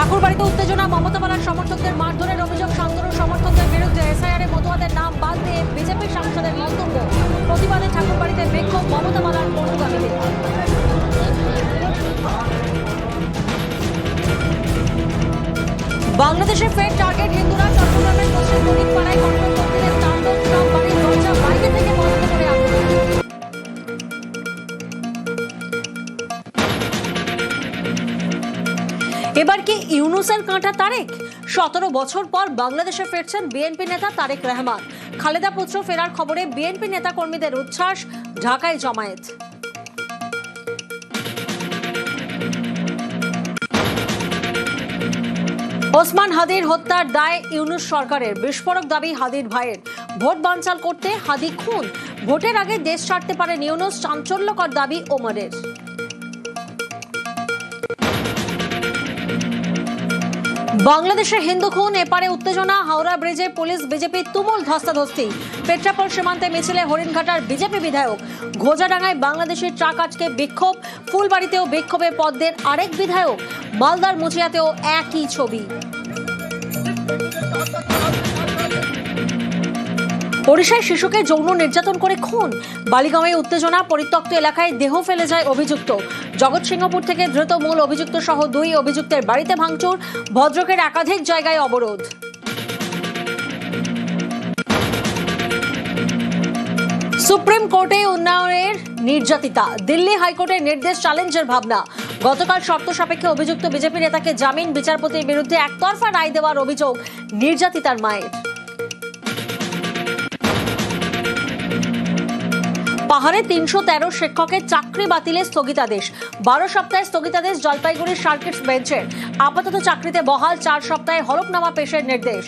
ঠাকুরবাড়িতে উত্তেজনা, মমতা বালার সমর্থকদের মারধরের অভিযোগ, শান্তনু সমর্থকদের বিরুদ্ধে এসআইআরে মতুয়াদের নাম বাদ দিয়ে বিজেপি সাংসদের মন্তব্য। প্রতিবাদে ঠাকুরবাড়িতে বিক্ষোভ মমতা বালার অনুগামীদের। বাংলাদেশে ফের টার্গেট হিন্দুরা। চট্টগ্রামের পশ্চিম হরিণপাড়ায় কর্মকর্তাদের তাণ্ডব, সব বাড়ির দরজা বাইরে থেকে বন্ধ করে আগুন। এবার কি ইউনূসের কাঁটা তারেক? 17 বছর পর বাংলাদেশে ফিরছেন বিএনপি নেতা তারেক রহমান। খালেদা পুত্র ফেরার খবরে বিএনপি নেতা কর্মীদের উচ্ছ্বাস। ঢাকায় জমায়েত। ওসমান হাদির হত্যার দায় ইউনূস সরকারের। বিস্ফোরক দাবি হাদির ভাইয়ের। ভোট বানচাল করতে হাদি খুন। ভোটের আগে দেশ ছাড়তে পারেন ইউনূস, চাঞ্চল্যকর দাবি ওমরের। বাংলাদেশে হিন্দু খুন, এপারে উত্তেজনা। হাওড়া ব্রিজে পুলিশ বিজেপি তুমুল ধস্তাধস্তি। পেট্রাপোল সীমান্তে মিছিলে হরিণঘাটার বিজেপি বিধায়ক। ঘোজাডাঙ্গায় বাংলাদেশি ট্রাক আটকে বিক্ষোভ। ফুলবাড়িতেও বিক্ষোভে পদ্মের আরেক বিধায়ক। মালদার মুচিয়াতেও একই ছবি। ওড়িশায় শিশুকে যৌন নির্যাতন করে খুন। বালিগাঁওয়ে উত্তেজনা, পরিত্যক্ত এলাকায় দেহ ফেলে যায় অভিযুক্ত। জগৎসিংহপুর থেকে ধৃত মূল অভিযুক্ত সহ 2 অভিযুক্তের বাড়িতে ভাঙচুর। ভদ্রকের একাধিক জায়গায় অবরোধ। সুপ্রিম কোর্টে উন্নয়নের নির্যাতিতা। দিল্লি হাইকোর্টের নির্দেশ চ্যালেঞ্জের ভাবনা। গতকাল শর্ত সাপেক্ষে অভিযুক্ত বিজেপি নেতাকে জামিন। বিচারপতির বিরুদ্ধে একতরফা রায় দেওয়ার অভিযোগ নির্যাতিতার মায়ের। পাহাড়ে 313 শিক্ষকের চাকরি বাতিলের স্থগিতাদেশ। 12 সপ্তাহের স্থগিতাদেশ জলপাইগুড়ির সার্কিট বেঞ্চের। আপাতত চাকরিতে বহাল, 4 সপ্তাহে হলফনামা পেশের নির্দেশ।